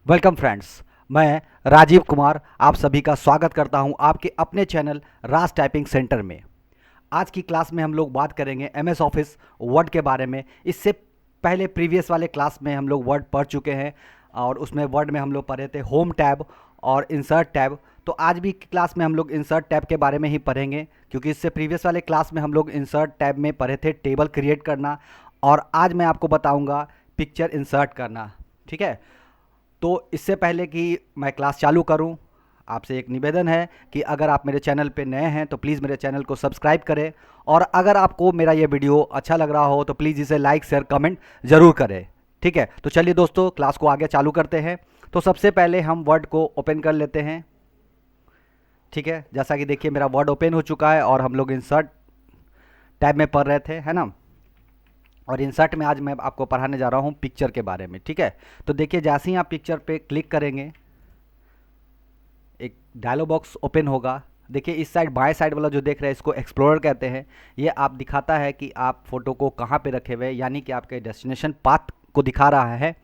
Welcome friends. मैं राजीव कुमार आप सभी का स्वागत करता हूं आपके अपने चैनल राज टाइपिंग सेंटर में। आज की क्लास में हम लोग बात करेंगे एमएस ऑफिस वर्ड के बारे में। इससे पहले प्रीवियस वाले क्लास में हम लोग वर्ड पढ़ चुके हैं और उसमें वर्ड में हम लोग पढ़े थे होम टैब और इंसर्ट टैब। तो आज भी क्लास में हम लोग इंसर्ट टैब के बारे में ही पढ़ेंगे, क्योंकि इससे प्रीवियस वाले क्लास में हम लोग इंसर्ट टैब में पढ़े थे टेबल क्रिएट करना, और आज मैं आपको बताऊंगा पिक्चर इंसर्ट करना। ठीक है, तो इससे पहले कि मैं क्लास चालू करूं, आपसे एक निवेदन है कि अगर आप मेरे चैनल पे नए हैं तो प्लीज़ मेरे चैनल को सब्सक्राइब करें, और अगर आपको मेरा ये वीडियो अच्छा लग रहा हो तो प्लीज़ इसे लाइक शेयर कमेंट ज़रूर करें। ठीक है, तो चलिए दोस्तों क्लास को आगे चालू करते हैं। तो सबसे पहले हम वर्ड को ओपन कर लेते हैं। ठीक है, जैसा कि देखिए मेरा वर्ड ओपन हो चुका है और हम लोग इंसर्ट टैब में पढ़ रहे थे, है ना। और इंसर्ट में आज मैं आपको पढ़ाने जा रहा हूँ पिक्चर के बारे में। ठीक है, तो देखिए जैसे ही आप पिक्चर पे क्लिक करेंगे एक डायलॉग बॉक्स ओपन होगा। देखिए इस साइड बाएं साइड वाला जो देख रहे हैं इसको एक्सप्लोरर कहते हैं। ये आप दिखाता है कि आप फोटो को कहाँ पे रखे हुए हैं, यानी कि आपके डेस्टिनेशन पाथ को दिखा रहा है।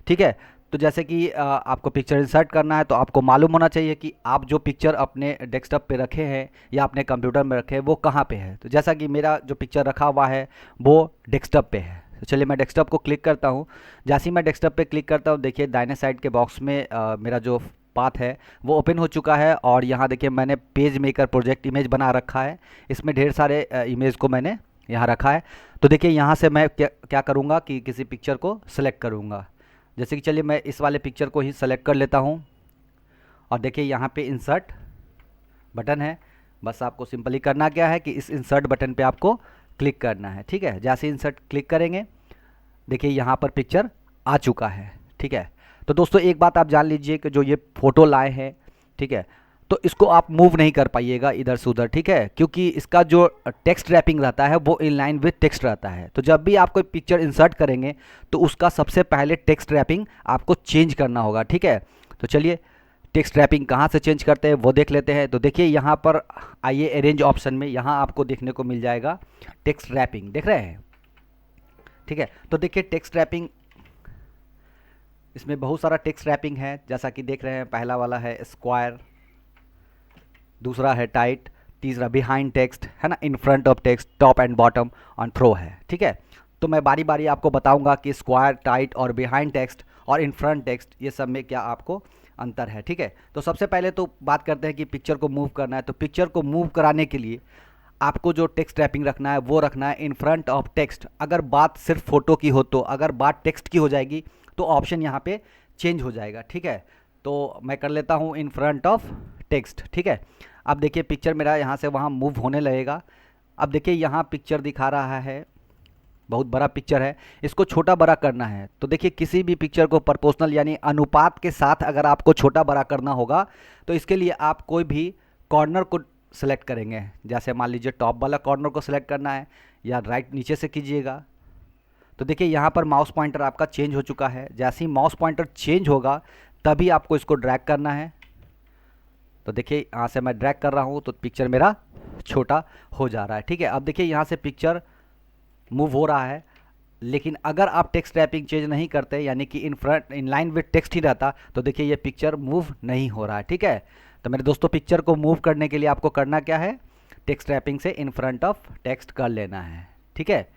ठीक है, तो जैसे कि आपको पिक्चर इंसर्ट करना है तो आपको मालूम होना चाहिए कि आप जो पिक्चर अपने डेस्कटॉप पे रखे हैं या अपने कंप्यूटर में रखे हैं वो कहाँ पे है। तो जैसा कि मेरा जो पिक्चर रखा हुआ है वो डेस्कटॉप पे है। तो चलिए मैं डेस्कटॉप को क्लिक करता हूँ। जैसे ही मैं डेस्कटॉप पे क्लिक करता हूँ देखिए दाहिने साइड के बॉक्स में मेरा जो पाथ है वो ओपन हो चुका है, और यहाँ देखिए मैंने पेज मेकर प्रोजेक्ट इमेज बना रखा है। इसमें ढेर सारे इमेज को मैंने यहाँ रखा है। तो देखिए यहाँ से मैं क्या क्या करूँगा कि किसी पिक्चर को सिलेक्ट करूँगा। जैसे कि चलिए मैं इस वाले पिक्चर को ही सेलेक्ट कर लेता हूँ, और देखिए यहाँ पे इंसर्ट बटन है। बस आपको सिंपली करना क्या है कि इस इंसर्ट बटन पे आपको क्लिक करना है। ठीक है, जैसे इंसर्ट क्लिक करेंगे देखिए यहाँ पर पिक्चर आ चुका है। ठीक है, तो दोस्तों एक बात आप जान लीजिए कि जो ये फ़ोटो लाए हैं, ठीक है, तो इसको आप मूव नहीं कर पाइएगा इधर से उधर। ठीक है, क्योंकि इसका जो टेक्स्ट रैपिंग रहता है वो इन लाइन विथ टेक्स्ट रहता है। तो जब भी आप कोई पिक्चर इंसर्ट करेंगे तो उसका सबसे पहले टेक्स्ट रैपिंग आपको चेंज करना होगा। ठीक है, तो चलिए टेक्स्ट रैपिंग कहाँ से चेंज करते हैं वो देख लेते हैं। तो देखिए यहाँ पर आइए अरेंज ऑप्शन में, यहाँ आपको देखने को मिल जाएगा टेक्स्ट रैपिंग, देख रहे हैं। ठीक है, तो देखिए टेक्स्ट रैपिंग, इसमें बहुत सारा टेक्स्ट रैपिंग है। जैसा कि देख रहे हैं पहला वाला है स्क्वायर, दूसरा है टाइट, तीसरा बिहाइंड टेक्स्ट है ना, in front of text, top and bottom on throw है। ठीक है, तो मैं बारी बारी आपको बताऊंगा कि स्क्वायर, टाइट और बिहाइंड टेक्स्ट और इन फ्रंट टेक्स्ट ये सब में क्या आपको अंतर है। ठीक है, तो सबसे पहले तो बात करते हैं कि पिक्चर को मूव करना है। तो पिक्चर को मूव कराने के लिए आपको जो टेक्स्ट रैपिंग रखना है वो रखना है इन फ्रंट ऑफ टेक्स्ट। अगर बात सिर्फ फोटो की हो तो, अगर बात टेक्स्ट की हो जाएगी तो ऑप्शन यहाँ पे चेंज हो जाएगा। ठीक है, तो मैं कर लेता हूँ इन फ्रंट ऑफ टेक्स्ट। ठीक है, अब देखिए पिक्चर मेरा यहाँ से वहाँ मूव होने लगेगा। अब देखिए यहाँ पिक्चर दिखा रहा है, बहुत बड़ा पिक्चर है, इसको छोटा बड़ा करना है। तो देखिए किसी भी पिक्चर को प्रोपोर्शनल यानी अनुपात के साथ अगर आपको छोटा बड़ा करना होगा तो इसके लिए आप कोई भी कॉर्नर को सेलेक्ट करेंगे। जैसे मान लीजिए टॉप वाला कॉर्नर को सेलेक्ट करना है या राइट नीचे से कीजिएगा। तो देखिए यहाँ पर माउस पॉइंटर आपका चेंज हो चुका है। जैसे ही माउस पॉइंटर चेंज होगा तभी आपको इसको ड्रैग करना है। तो देखिए यहाँ से मैं ड्रैग कर रहा हूँ तो पिक्चर मेरा छोटा हो जा रहा है। ठीक है, अब देखिए यहाँ से पिक्चर मूव हो रहा है, लेकिन अगर आप टेक्स्ट रैपिंग चेंज नहीं करते यानी कि इन लाइन विथ टेक्स्ट ही रहता तो देखिए ये पिक्चर मूव नहीं हो रहा है। ठीक है, तो मेरे दोस्तों पिक्चर को मूव करने के लिए आपको करना क्या है, टेक्स्ट रैपिंग से इन फ्रंट ऑफ टेक्स्ट कर लेना है। ठीक है,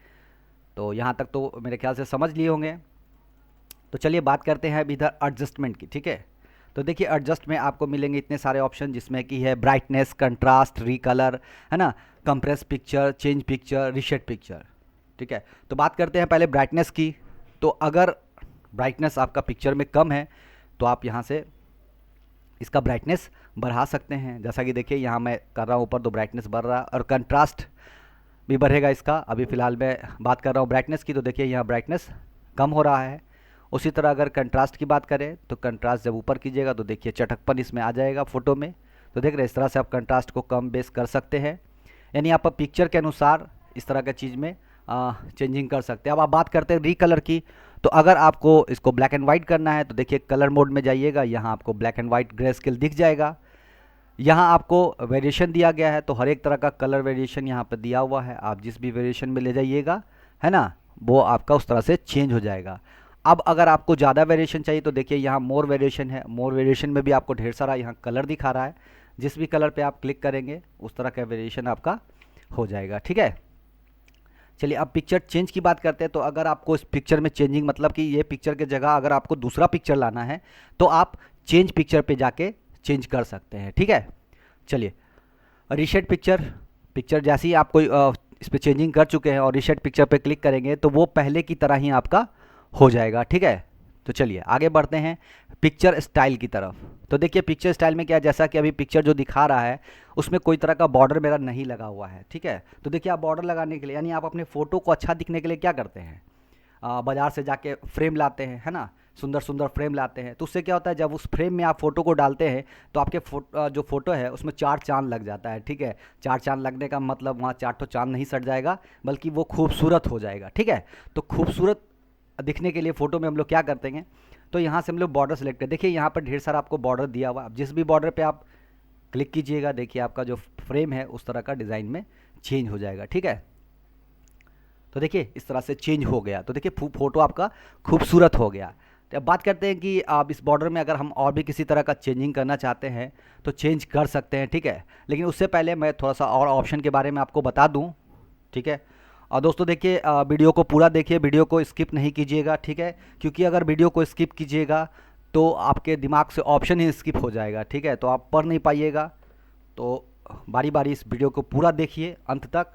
तो यहाँ तक तो मेरे ख्याल से समझ लिए होंगे। तो चलिए बात करते हैं अब इधर एडजस्टमेंट की। ठीक है, तो देखिए एडजस्ट में आपको मिलेंगे इतने सारे ऑप्शन, जिसमें कि है ब्राइटनेस, कंट्रास्ट, रिकलर, है ना, compress picture, change picture, reshade picture. ठीक है, तो बात करते हैं पहले ब्राइटनेस की। तो अगर ब्राइटनेस आपका पिक्चर में कम है तो आप यहाँ से इसका ब्राइटनेस बढ़ा सकते हैं। जैसा कि देखिए यहाँ मैं कर रहा हूँ ऊपर तो ब्राइटनेस बढ़ रहा है, और कंट्रास्ट भी बढ़ेगा इसका। अभी फ़िलहाल मैं बात कर रहा हूँ ब्राइटनेस की, तो देखिए यहाँ ब्राइटनेस कम हो रहा है। उसी तरह अगर कंट्रास्ट की बात करें तो कंट्रास्ट जब ऊपर कीजिएगा तो देखिए चटकपन इसमें आ जाएगा फ़ोटो में। तो देख रहे हैं इस तरह से आप कंट्रास्ट को कम बेस कर सकते हैं, यानी आप पिक्चर के अनुसार इस तरह का चीज़ में चेंजिंग कर सकते हैं। अब आप बात करते हैं रीकलर की। तो अगर आपको इसको ब्लैक एंड वाइट करना है तो देखिए कलर मोड में जाइएगा, यहाँ आपको black and white grey scale दिख जाएगा। यहाँ आपको वेरिएशन दिया गया है, तो हर एक तरह का कलर वेरिएशन यहाँ पर दिया हुआ है। आप जिस भी वेरिएशन में ले जाइएगा, है ना, वो आपका उस तरह से चेंज हो जाएगा। अब अगर आपको ज़्यादा वेरिएशन चाहिए तो देखिए यहाँ मोर वेरिएशन है, मोर वेरिएशन में भी आपको ढेर सारा यहाँ कलर दिखा रहा है, जिस भी कलर पे आप क्लिक करेंगे उस तरह का वेरिएशन आपका हो जाएगा। ठीक है, चलिए अब पिक्चर चेंज की बात करते हैं। तो अगर आपको इस पिक्चर में चेंजिंग मतलब कि ये पिक्चर के जगह अगर आपको दूसरा पिक्चर लाना है तो आप चेंज पिक्चर पे जाके चेंज कर सकते हैं। ठीक है, चलिए रीसेट पिक्चर, पिक्चर जैसे ही आप कोई इस पर चेंजिंग कर चुके हैं और रीसेट पिक्चर पे क्लिक करेंगे तो वो पहले की तरह ही आपका हो जाएगा। ठीक है, तो चलिए आगे बढ़ते हैं पिक्चर स्टाइल की तरफ। तो देखिए पिक्चर स्टाइल में क्या है, जैसा कि अभी पिक्चर जो दिखा रहा है उसमें कोई तरह का बॉर्डर मेरा नहीं लगा हुआ है। ठीक है, तो देखिए आप बॉर्डर लगाने के लिए यानी आप अपने फ़ोटो को अच्छा दिखने के लिए क्या करते हैं, बाज़ार से जाके फ्रेम लाते हैं, है ना, सुंदर सुंदर फ्रेम लाते हैं। तो उससे क्या होता है, जब उस फ्रेम में आप फ़ोटो को डालते हैं तो आपके जो फ़ोटो है उसमें चार चांद लग जाता है। ठीक है, चार चांद लगने का मतलब वहाँ चार तो चांद नहीं सट जाएगा बल्कि वो खूबसूरत हो जाएगा। ठीक है, तो खूबसूरत दिखने के लिए फ़ोटो में हम लोग क्या करते हैं, तो यहाँ से हम लोग बॉर्डर सेलेक्ट करें। देखिए यहाँ पर ढेर सारा आपको बॉर्डर दिया हुआ, अब जिस भी बॉर्डर पे आप क्लिक कीजिएगा देखिए आपका जो फ्रेम है उस तरह का डिज़ाइन में चेंज हो जाएगा। ठीक है, तो देखिए इस तरह से चेंज हो गया, तो देखिए फ़ोटो आपका खूबसूरत हो गया। तो अब बात करते हैं कि आप इस बॉर्डर में अगर हम और भी किसी तरह का चेंजिंग करना चाहते हैं तो चेंज कर सकते हैं। ठीक है, लेकिन उससे पहले मैं थोड़ा सा और ऑप्शन के बारे में आपको बता दूं। ठीक है, और दोस्तों देखिए वीडियो को पूरा देखिए, वीडियो को स्किप नहीं कीजिएगा। ठीक है, क्योंकि अगर वीडियो को स्किप कीजिएगा तो आपके दिमाग से ऑप्शन ही स्किप हो जाएगा। ठीक है, तो आप पढ़ नहीं पाइएगा, तो बारी बारी इस वीडियो को पूरा देखिए अंत तक।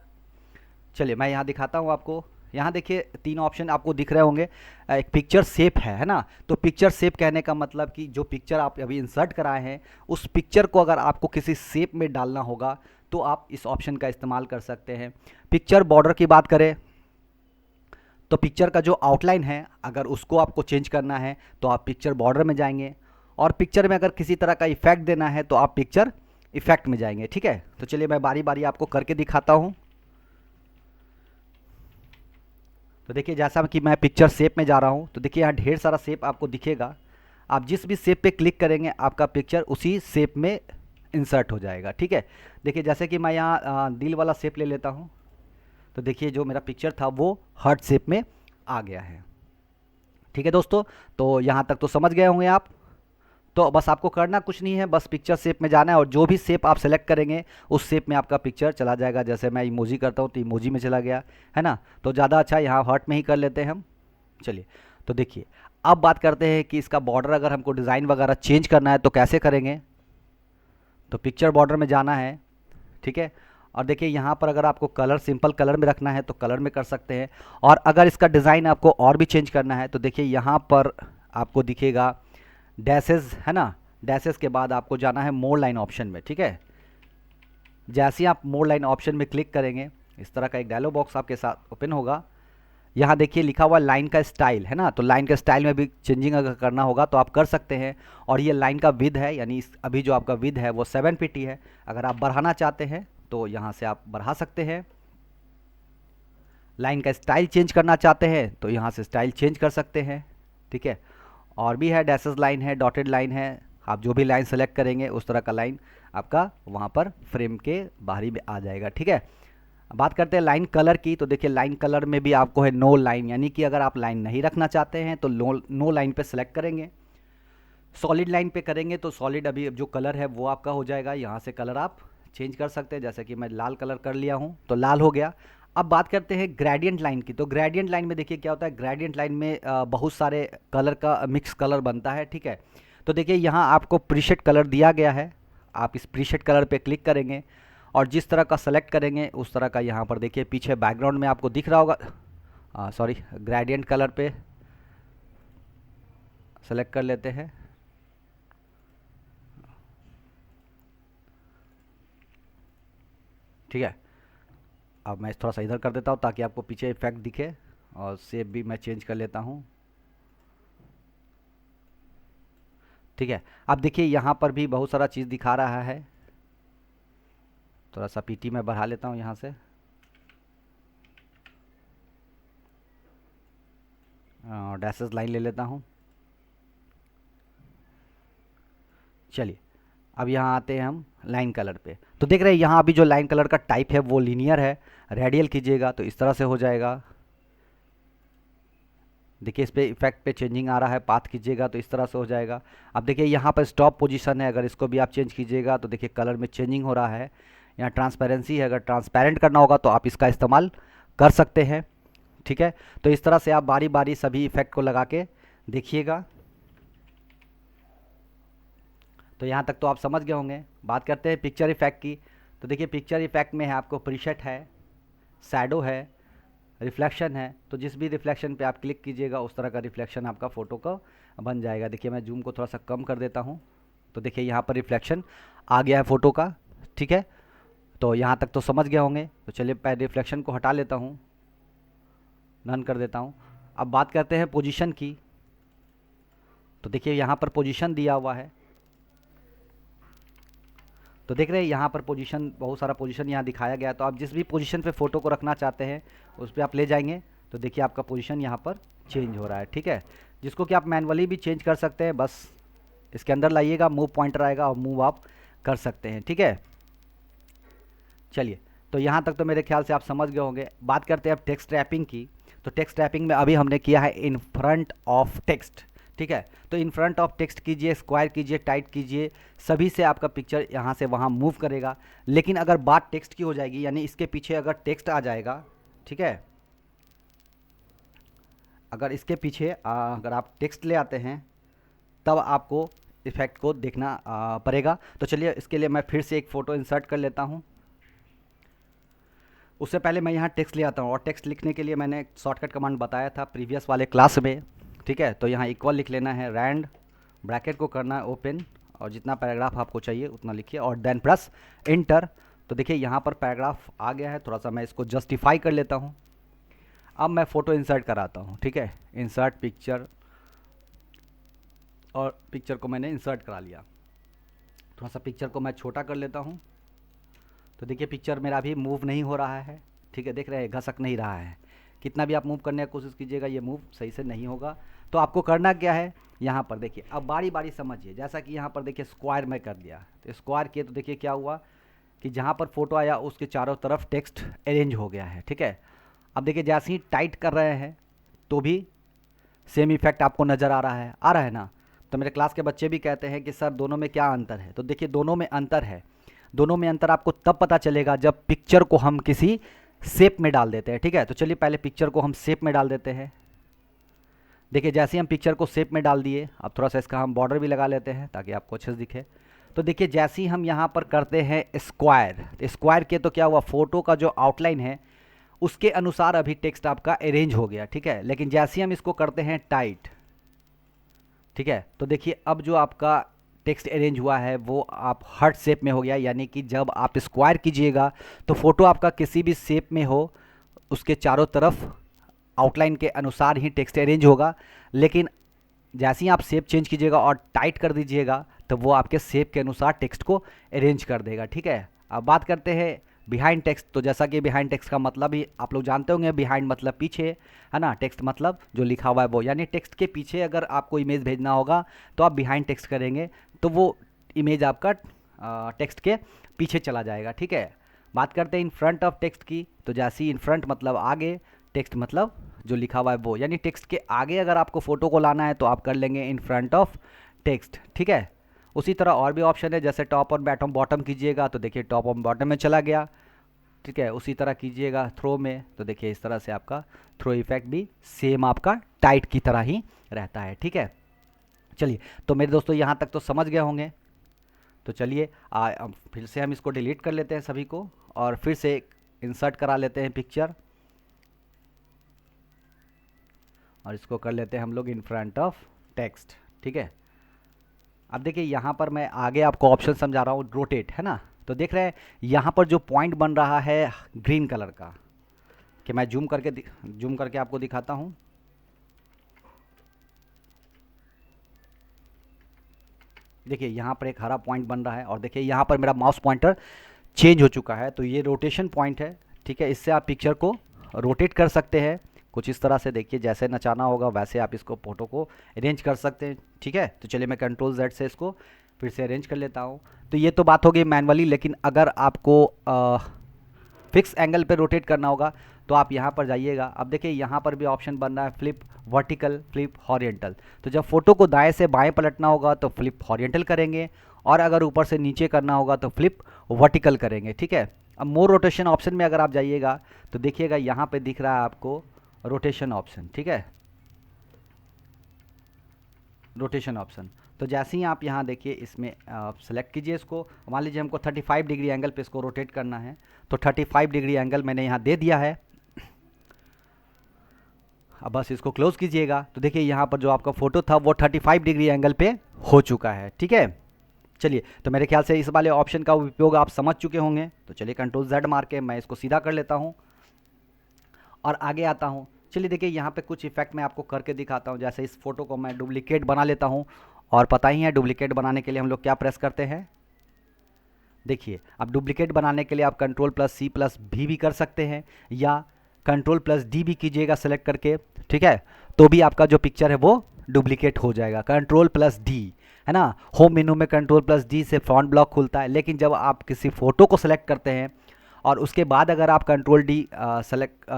चलिए मैं यहाँ दिखाता हूँ आपको। यहाँ देखिए तीन ऑप्शन आपको दिख रहे होंगे। एक पिक्चर शेप है ना, तो पिक्चर शेप कहने का मतलब कि जो पिक्चर आप अभी इंसर्ट कराए हैं उस पिक्चर को अगर आपको किसी शेप में डालना होगा तो आप इस ऑप्शन का इस्तेमाल कर सकते हैं। पिक्चर बॉर्डर की बात करें तो पिक्चर का जो आउटलाइन है अगर उसको आपको चेंज करना है तो आप पिक्चर बॉर्डर में जाएंगे, और पिक्चर में अगर किसी तरह का इफेक्ट देना है तो आप पिक्चर इफेक्ट में जाएंगे। ठीक है, तो चलिए मैं बारी बारी आपको करके दिखाता हूँ। तो देखिए जैसा कि मैं पिक्चर शेप में जा रहा हूँ तो देखिए यहाँ ढेर सारा शेप आपको दिखेगा, आप जिस भी शेप पे क्लिक करेंगे आपका पिक्चर उसी शेप में इंसर्ट हो जाएगा। ठीक है, देखिए जैसे कि मैं यहाँ दिल वाला शेप ले लेता हूँ, तो देखिए जो मेरा पिक्चर था वो हार्ट शेप में आ गया है। ठीक है दोस्तों, तो यहाँ तक तो समझ गए होंगे आप। तो बस आपको करना कुछ नहीं है, बस पिक्चर शेप में जाना है और जो भी शेप आप सेलेक्ट करेंगे उस शेप में आपका पिक्चर चला जाएगा। जैसे मैं इमोजी करता हूँ तो इमोजी में चला गया, है ना, तो ज़्यादा अच्छा यहाँ हार्ट में ही कर लेते हैं हम। चलिए तो देखिए अब बात करते हैं कि इसका बॉर्डर अगर हमको डिज़ाइन वगैरह चेंज करना है तो कैसे करेंगे। तो पिक्चर बॉर्डर में जाना है। ठीक है, और देखिए यहाँ पर अगर आपको कलर सिंपल कलर में रखना है तो कलर में कर सकते हैं, और अगर इसका डिज़ाइन आपको और भी चेंज करना है तो देखिए यहाँ पर आपको दिखेगा डैसेस, है ना, डैसेस के बाद आपको जाना है मोर लाइन ऑप्शन में। ठीक है, जैसे ही आप मोर लाइन ऑप्शन में क्लिक करेंगे इस तरह का एक डायलॉग बॉक्स आपके साथ ओपन होगा। यहाँ देखिए लिखा हुआ लाइन का स्टाइल, है ना, तो लाइन का स्टाइल में भी चेंजिंग अगर करना होगा तो आप कर सकते हैं। और ये लाइन का विद है, यानी अभी जो आपका विद है वो 750 है, अगर आप बढ़ाना चाहते हैं तो यहाँ से आप बढ़ा सकते हैं। लाइन का स्टाइल चेंज करना चाहते हैं तो यहाँ से स्टाइल चेंज कर सकते हैं। ठीक है, और भी है डैशेस लाइन है, डॉटेड लाइन है, आप जो भी लाइन सेलेक्ट करेंगे उस तरह का लाइन आपका वहाँ पर फ्रेम के बाहरी में आ जाएगा। ठीक है, बात करते हैं लाइन कलर की। तो देखिए लाइन कलर में भी आपको है नो लाइन, यानी कि अगर आप लाइन नहीं रखना चाहते हैं तो नो लाइन पे सेलेक्ट करेंगे। सॉलिड लाइन पे करेंगे तो सॉलिड अभी जो कलर है वो आपका हो जाएगा, यहाँ से कलर आप चेंज कर सकते हैं। जैसे कि मैं लाल कलर कर लिया हूँ तो लाल हो गया। अब बात करते हैं ग्रेडियंट लाइन की। तो ग्रेडियंट लाइन में देखिए क्या होता है, ग्रेडियंट लाइन में बहुत सारे कलर का मिक्स कलर बनता है। ठीक है, तो देखिए यहाँ आपको प्रीसेट कलर दिया गया है, आप इस प्रीसेट कलर पे क्लिक करेंगे और जिस तरह का सेलेक्ट करेंगे उस तरह का यहाँ पर देखिए पीछे बैकग्राउंड में आपको दिख रहा होगा, सॉरी ग्रेडियंट कलर पे सेलेक्ट कर लेते हैं। ठीक है, अब मैं थोड़ा सा इधर कर देता हूँ ताकि आपको पीछे इफेक्ट दिखे, और शेप भी मैं चेंज कर लेता हूँ। ठीक है, अब देखिए यहाँ पर भी बहुत सारा चीज़ दिखा रहा है, थोड़ा सा पीटी में बढ़ा लेता हूँ यहाँ से, डैशेस लाइन ले लेता हूँ। चलिए अब यहाँ आते हैं हम लाइन कलर पे। तो देख रहे हैं यहाँ अभी जो लाइन कलर का टाइप है वो लीनियर है, रेडियल कीजिएगा तो इस तरह से हो जाएगा। देखिए इस पे इफेक्ट पे चेंजिंग आ रहा है, पाथ कीजिएगा तो इस तरह से हो जाएगा। अब देखिए यहाँ पर स्टॉप पोजीशन है, अगर इसको भी आप चेंज कीजिएगा तो देखिए कलर में चेंजिंग हो रहा है। यहाँ ट्रांसपेरेंसी है, अगर ट्रांसपेरेंट करना होगा तो आप इसका इस्तेमाल कर सकते हैं, ठीक है। तो इस तरह से आप बारी बारी सभी इफेक्ट को लगा के देखिएगा। तो यहाँ तक तो आप समझ गए होंगे। बात करते हैं पिक्चर इफेक्ट की। तो देखिए पिक्चर इफेक्ट में है आपको प्रीसेट है, शैडो है, रिफ्लेक्शन है। तो जिस भी रिफ्लेक्शन पे आप क्लिक कीजिएगा उस तरह का रिफ्लेक्शन आपका फ़ोटो का बन जाएगा। देखिए मैं जूम को थोड़ा सा कम कर देता हूँ, तो देखिए यहाँ पर रिफ्लेक्शन आ गया है फ़ोटो का, ठीक है। तो यहाँ तक तो समझ गए होंगे। तो चलिए पहले रिफ्लेक्शन को हटा लेता हूँ, नन कर देता हूँ। अब बात करते हैं पोजीशन की। तो देखिए यहाँ पर पोजीशन दिया हुआ है, तो देख रहे हैं यहाँ पर पोजीशन, बहुत सारा पोजीशन यहाँ दिखाया गया है। तो आप जिस भी पोजीशन पे फ़ोटो को रखना चाहते हैं उस पर आप ले जाएंगे तो देखिए आपका पोजीशन यहाँ पर चेंज हो रहा है, ठीक है। जिसको कि आप मैनुअली भी चेंज कर सकते हैं, बस इसके अंदर लाइएगा, मूव पॉइंटर आएगा और मूव आप कर सकते हैं, ठीक है। चलिए तो यहाँ तक तो मेरे ख्याल से आप समझ गए होंगे। बात करते हैं अब टेक्स्ट रैपिंग की। तो टेक्स्ट रैपिंग में अभी हमने किया है इन फ्रंट ऑफ टेक्स्ट, ठीक है। तो इन फ्रंट ऑफ टेक्स्ट कीजिए, स्क्वायर कीजिए, टाइट कीजिए, सभी से आपका पिक्चर यहाँ से वहाँ मूव करेगा। लेकिन अगर बात टेक्स्ट की हो जाएगी, यानी इसके पीछे अगर टेक्स्ट आ जाएगा, ठीक है, अगर इसके पीछे अगर आप टेक्स्ट ले आते हैं तब आपको इफेक्ट को देखना पड़ेगा। तो चलिए इसके लिए मैं फिर से एक फ़ोटो इंसर्ट कर लेता हूँ। उससे पहले मैं यहाँ टेक्स्ट ले आता हूँ, और टेक्स्ट लिखने के लिए मैंने एक शॉर्टकट कमांड बताया था प्रीवियस वाले क्लास में, ठीक है। तो यहाँ इक्वल लिख लेना है, रैंड ब्रैकेट को करना है ओपन, और जितना पैराग्राफ आपको चाहिए उतना लिखिए और देन प्रेस इंटर। तो देखिए यहाँ पर पैराग्राफ आ गया है। थोड़ा सा मैं इसको जस्टिफाई कर लेता हूँ। अब मैं फ़ोटो इंसर्ट कराता हूँ, ठीक है। इंसर्ट पिक्चर, और पिक्चर को मैंने इंसर्ट करा लिया। थोड़ा सा पिक्चर को मैं छोटा कर लेता हूँ। तो देखिए पिक्चर मेरा अभी मूव नहीं हो रहा है, ठीक है, देख रहे हैं, घसक नहीं रहा है। कितना भी आप मूव करने की कोशिश कीजिएगा ये मूव सही से नहीं होगा। तो आपको करना क्या है, यहाँ पर देखिए, अब बारी बारी समझिए। जैसा कि यहाँ पर देखिए स्क्वायर में कर दिया, तो स्क्वायर किए तो देखिए क्या हुआ कि जहाँ पर फोटो आया उसके चारों तरफ टेक्स्ट अरेंज हो गया है, ठीक है। अब देखिए जैसे ही टाइट कर रहे हैं तो भी सेम इफेक्ट आपको नज़र आ रहा है ना। तो मेरे क्लास के बच्चे भी कहते हैं कि सर दोनों में क्या अंतर है। तो देखिए दोनों में अंतर है। दोनों में अंतर आपको तब पता चलेगा जब पिक्चर को हम किसी शेप में डाल देते हैं, ठीक है। तो चलिए पहले पिक्चर को हम शेप में डाल देते हैं। देखिए जैसे ही हम पिक्चर को शेप में डाल दिए, अब थोड़ा सा इसका हम बॉर्डर भी लगा लेते हैं ताकि आपको अच्छे से दिखे। तो देखिए जैसे ही हम यहाँ पर करते हैं स्क्वायर, तो स्क्वायर के तो क्या हुआ, फोटो का जो आउटलाइन है उसके अनुसार अभी टेक्स्ट आपका अरेंज हो गया, ठीक है। लेकिन जैसे ही हम इसको करते हैं टाइट, ठीक है, तो देखिए अब जो आपका टेक्स्ट अरेंज हुआ है वो आप हार्ट शेप में हो गया। यानी कि जब आप स्क्वायर कीजिएगा तो फोटो आपका किसी भी शेप में हो उसके चारों तरफ आउटलाइन के अनुसार ही टेक्स्ट अरेंज होगा। लेकिन जैसे ही आप शेप चेंज कीजिएगा और टाइट कर दीजिएगा तो वो आपके शेप के अनुसार टेक्स्ट को अरेंज कर देगा, ठीक है। अब बात करते हैं बिहाइंड टेक्स्ट। तो जैसा कि बिहाइंड टेक्स्ट का मतलब ही आप लोग जानते होंगे, बिहाइंड मतलब पीछे, है ना। टेक्स्ट मतलब जो लिखा हुआ है वो, यानी टेक्स्ट के पीछे अगर आपको इमेज भेजना होगा तो आप बिहाइंड टेक्स्ट करेंगे तो वो इमेज आपका टेक्स्ट के पीछे चला जाएगा, ठीक है। बात करते हैं इन फ्रंट ऑफ टेक्स्ट की। तो जैसे ही इन फ्रंट मतलब आगे, टेक्स्ट मतलब जो लिखा हुआ है वो, यानी टेक्स्ट के आगे अगर आपको फोटो को लाना है तो आप कर लेंगे इन फ्रंट ऑफ टेक्स्ट, ठीक है। उसी तरह और भी ऑप्शन है, जैसे टॉप और बॉटम कीजिएगा तो देखिए टॉप और बॉटम में चला गया, ठीक है। उसी तरह कीजिएगा थ्रो में, तो देखिए इस तरह से आपका थ्रो इफेक्ट भी सेम आपका टाइट की तरह ही रहता है, ठीक है। चलिए तो मेरे दोस्तों यहाँ तक तो समझ गए होंगे। तो चलिए अब फिर से हम इसको डिलीट कर लेते हैं सभी को, और फिर से इंसर्ट करा लेते हैं पिक्चर, और इसको कर लेते हैं हम लोग इन फ्रंट ऑफ टेक्स्ट, ठीक है। अब देखिए यहाँ पर मैं आगे आपको ऑप्शन समझा रहा हूँ, रोटेट, है ना। तो देख रहे हैं यहाँ पर जो पॉइंट बन रहा है ग्रीन कलर का, कि मैं जूम करके आपको दिखाता हूँ। देखिए यहाँ पर एक हरा पॉइंट बन रहा है, और देखिए यहाँ पर मेरा माउस पॉइंटर चेंज हो चुका है। तो ये रोटेशन पॉइंट है, ठीक है। इससे आप पिक्चर को रोटेट कर सकते हैं कुछ इस तरह से। देखिए जैसे नचाना होगा वैसे आप इसको फोटो को अरेंज कर सकते हैं, ठीक है। तो चलिए मैं कंट्रोल Z से इसको फिर से अरेंज कर लेता हूँ। तो ये तो बात हो गई मैनुअली, लेकिन अगर आपको फिक्स एंगल पे रोटेट करना होगा तो आप यहाँ पर जाइएगा। अब देखिए यहाँ पर भी ऑप्शन बन रहा है फ्लिप वर्टिकल, फ्लिप हॉरिजेंटल। तो जब फोटो को दाएं से बाएं पलटना होगा तो फ्लिप हॉरिजेंटल करेंगे, और अगर ऊपर से नीचे करना होगा तो फ्लिप वर्टिकल करेंगे, ठीक है। अब मोर रोटेशन ऑप्शन में अगर आप जाइएगा तो देखिएगा यहाँ पे दिख रहा है आपको रोटेशन ऑप्शन, ठीक है, रोटेशन ऑप्शन। तो जैसे ही आप यहाँ देखिए इसमें आप सेलेक्ट कीजिए इसको, मान लीजिए हमको 35 डिग्री एंगल पे इसको रोटेट करना है, तो 35 डिग्री एंगल मैंने यहाँ दे दिया है। अब बस इसको क्लोज कीजिएगा। तो देखिए यहाँ पर जो आपका फोटो था वो 35 डिग्री एंगल पे हो चुका है, ठीक है। चलिए, तो मेरे ख्याल से इस वाले ऑप्शन का उपयोग आप समझ चुके होंगे। तो चलिए कंट्रोल Z मार के मैं इसको सीधा कर लेता हूँ और आगे आता हूँ। चलिए देखिए यहाँ पे कुछ इफेक्ट मैं आपको करके दिखाता हूँ। जैसे इस फोटो को मैं डुप्लीकेट बना लेता हूँ, और पता ही है डुप्लीकेट बनाने के लिए हम लोग क्या प्रेस करते हैं। देखिए अब डुप्लीकेट बनाने के लिए आप Ctrl+C+V भी कर सकते हैं, या Ctrl+D भी कीजिएगा सेलेक्ट करके, ठीक है, तो भी आपका जो पिक्चर है वो डुप्लीकेट हो जाएगा। Ctrl+D है ना, होम मेनू में Ctrl+D से फॉन्ट ब्लॉक खुलता है, लेकिन जब आप किसी फोटो को सेलेक्ट करते हैं और उसके बाद अगर आप Ctrl+D सेलेक्ट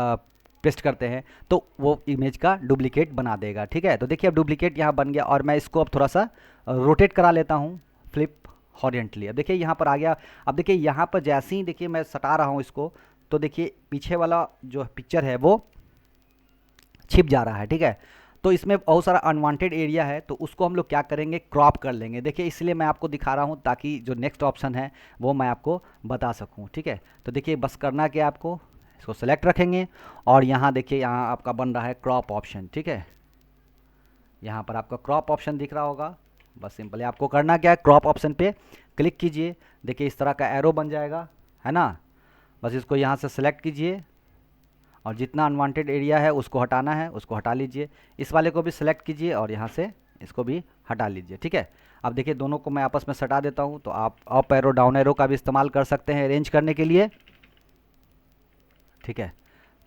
पेस्ट करते हैं तो वो इमेज का डुप्लीकेट बना देगा, ठीक है। तो देखिए अब डुप्लीकेट यहाँ बन गया, और मैं इसको अब थोड़ा सा रोटेट करा लेता हूँ फ्लिप हॉरिजेंटली। अब देखिए यहाँ पर आ गया। अब देखिए यहाँ पर जैसे ही देखिए मैं सटा रहा हूँ इसको, तो देखिए पीछे वाला जो पिक्चर है वो छिप जा रहा है, ठीक है। तो इसमें बहुत सारा अनवांटेड एरिया है, तो उसको हम लोग क्या करेंगे, क्रॉप कर लेंगे। देखिए इसलिए मैं आपको दिखा रहा हूँ ताकि जो नेक्स्ट ऑप्शन है वो मैं आपको बता सकूँ, ठीक है। तो देखिए बस करना क्या, आपको इसको सेलेक्ट रखेंगे, और यहाँ देखिए यहाँ आपका बन रहा है क्रॉप ऑप्शन, ठीक है। यहाँ पर आपका क्रॉप ऑप्शन दिख रहा होगा। बस सिंपली आपको करना क्या है, क्रॉप ऑप्शन पे क्लिक कीजिए। देखिए इस तरह का एरो बन जाएगा, है ना। बस इसको यहाँ से सेलेक्ट कीजिए, और जितना अनवांटेड एरिया है उसको हटाना है उसको हटा लीजिए। इस वाले को भी सिलेक्ट कीजिए और यहाँ से इसको भी हटा लीजिए, ठीक है। अब देखिए दोनों को मैं आपस में सटा देता हूँ। तो आप अप एरो डाउन एरो का भी इस्तेमाल कर सकते हैं अरेंज करने के लिए, ठीक है।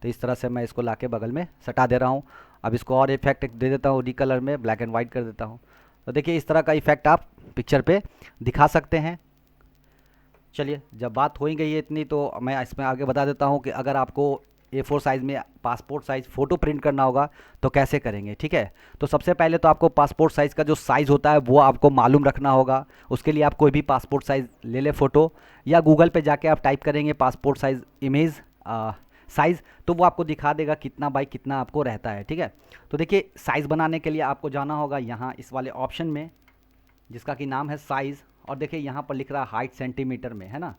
तो इस तरह से मैं इसको लाके बगल में सटा दे रहा हूँ। अब इसको और इफेक्ट दे देता हूँ, रिकलर में ब्लैक एंड वाइट कर देता हूँ। तो देखिए इस तरह का इफेक्ट आप पिक्चर पे दिखा सकते हैं। चलिए जब बात हो ही गई है इतनी, तो मैं इसमें आगे बता देता हूँ कि अगर आपको A4 साइज़ में पासपोर्ट साइज़ फ़ोटो प्रिंट करना होगा तो कैसे करेंगे, ठीक है। तो सबसे पहले तो आपको पासपोर्ट साइज़ का जो साइज़ होता है वो आपको मालूम रखना होगा। उसके लिए आप कोई भी पासपोर्ट साइज़ ले ले फ़ोटो, या गूगल पे जाके आप टाइप करेंगे पासपोर्ट साइज़ इमेज साइज़, तो वो आपको दिखा देगा कितना बाई कितना आपको रहता है, ठीक है। तो देखिए साइज़ बनाने के लिए आपको जाना होगा यहाँ इस वाले ऑप्शन में, जिसका कि नाम है साइज़, और देखिए यहाँ पर लिख रहा है हाइट सेंटीमीटर में, है ना।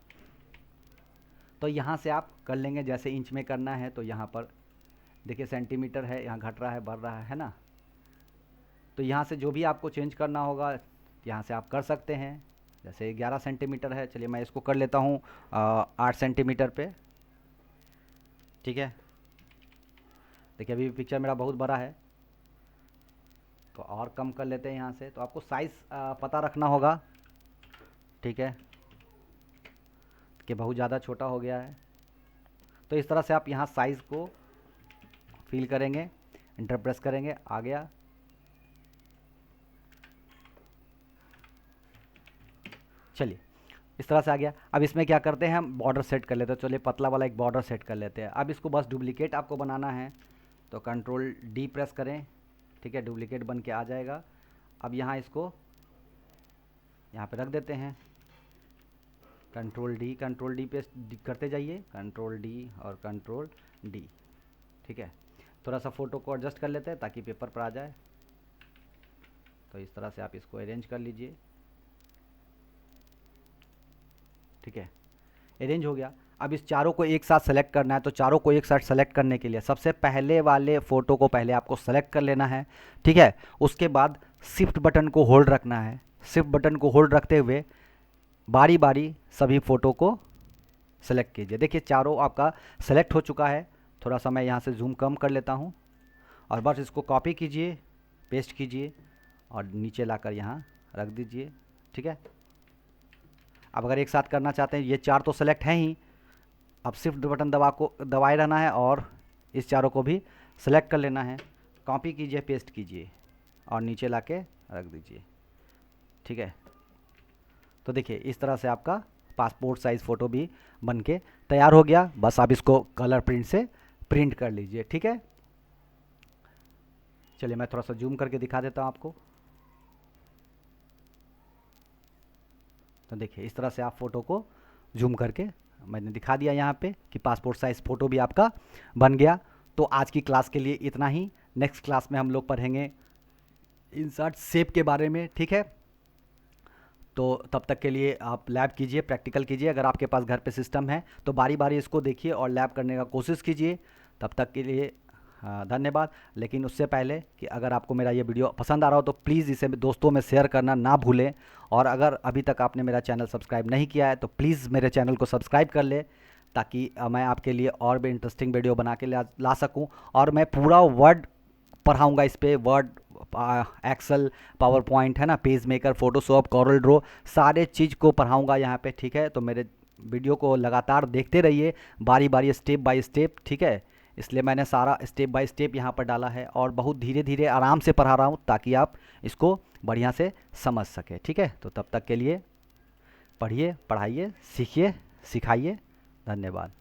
तो यहाँ से आप कर लेंगे, जैसे इंच में करना है तो यहाँ पर देखिए सेंटीमीटर है, यहाँ घट रहा है बढ़ रहा है ना। तो यहाँ से जो भी आपको चेंज करना होगा यहाँ से आप कर सकते हैं। जैसे 11 सेंटीमीटर है, चलिए मैं इसको कर लेता हूँ 8 सेंटीमीटर पे, ठीक है। देखिए अभी पिक्चर मेरा बहुत बड़ा है, तो और कम कर लेते हैं यहाँ से। तो आपको साइज़ पता रखना होगा, ठीक है, कि बहुत ज़्यादा छोटा हो गया है। तो इस तरह से आप यहाँ साइज़ को फिल करेंगे, इंटर प्रेस करेंगे, आ गया। चलिए इस तरह से आ गया। अब इसमें क्या करते हैं, हम बॉर्डर सेट कर लेते हैं। चलिए पतला वाला एक बॉर्डर सेट कर लेते हैं। अब इसको बस डुप्लीकेट आपको बनाना है, तो Ctrl+D प्रेस करें, ठीक है, डुप्लीकेट बन के आ जाएगा। अब यहाँ इसको यहाँ पे रख देते हैं, Ctrl+D पे करते जाइए, Ctrl+D और Ctrl+D, ठीक है। थोड़ा सा फ़ोटो को एडजस्ट कर लेते हैं ताकि पेपर पर आ जाए। तो इस तरह से आप इसको अरेंज कर लीजिए, ठीक है, अरेंज हो गया। अब इस चारों को एक साथ सेलेक्ट करना है। तो चारों को एक साथ सेलेक्ट करने के लिए सबसे पहले वाले फ़ोटो को पहले आपको सेलेक्ट कर लेना है, ठीक है। उसके बाद शिफ्ट बटन को होल्ड रखना है। शिफ्ट बटन को होल्ड रखते हुए बारी बारी सभी फ़ोटो को सेलेक्ट कीजिए। देखिए चारों आपका सेलेक्ट हो चुका है। थोड़ा सा मैं यहाँ से जूम कम कर लेता हूँ, और बस इसको कॉपी कीजिए, पेस्ट कीजिए, और नीचे लाकर यहाँ रख दीजिए, ठीक है। अब अगर एक साथ करना चाहते हैं, ये चार तो सेलेक्ट हैं ही, अब शिफ्ट बटन दबाए रहना है और इस चारों को भी सेलेक्ट कर लेना है। कॉपी कीजिए, पेस्ट कीजिए, और नीचे लाके रख दीजिए, ठीक है। तो देखिए इस तरह से आपका पासपोर्ट साइज़ फ़ोटो भी बन के तैयार हो गया। बस आप इसको कलर प्रिंट से प्रिंट कर लीजिए। ठीक है, चलिए मैं थोड़ा सा जूम करके दिखा देता हूँ आपको। तो देखिए इस तरह से आप फ़ोटो को जूम करके मैंने दिखा दिया यहाँ पे कि पासपोर्ट साइज़ फ़ोटो भी आपका बन गया। तो आज की क्लास के लिए इतना ही। नेक्स्ट क्लास में हम लोग पढ़ेंगे इंसर्ट शेप के बारे में। ठीक है, तो तब तक के लिए आप लैब कीजिए, प्रैक्टिकल कीजिए। अगर आपके पास घर पे सिस्टम है तो बारी बारी इसको देखिए और लैब करने का कोशिश कीजिए। तब तक के लिए धन्यवाद। लेकिन उससे पहले कि अगर आपको मेरा ये वीडियो पसंद आ रहा हो तो प्लीज़ इसे दोस्तों में शेयर करना ना भूलें। और अगर अभी तक आपने मेरा चैनल सब्सक्राइब नहीं किया है तो प्लीज़ मेरे चैनल को सब्सक्राइब कर ले, ताकि मैं आपके लिए और भी इंटरेस्टिंग वीडियो बना के ला सकूं। और मैं पूरा वर्ड पढ़ाऊँगा इस पे, वर्ड, एक्सेल, पावर पॉइंट, है ना, PageMaker, Photoshop, CorelDRAW, सारे चीज़ को पढ़ाऊँगा यहाँ पे। ठीक है, तो मेरे वीडियो को लगातार देखते रहिए, बारी बारी, स्टेप बाय स्टेप। ठीक है, इसलिए मैंने सारा स्टेप बाय स्टेप यहाँ पर डाला है और बहुत धीरे धीरे आराम से पढ़ा रहा हूँ ताकि आप इसको बढ़िया से समझ सके। ठीक है, तो तब तक के लिए पढ़िए, पढ़ाइए, सीखिए, सिखाइए। धन्यवाद।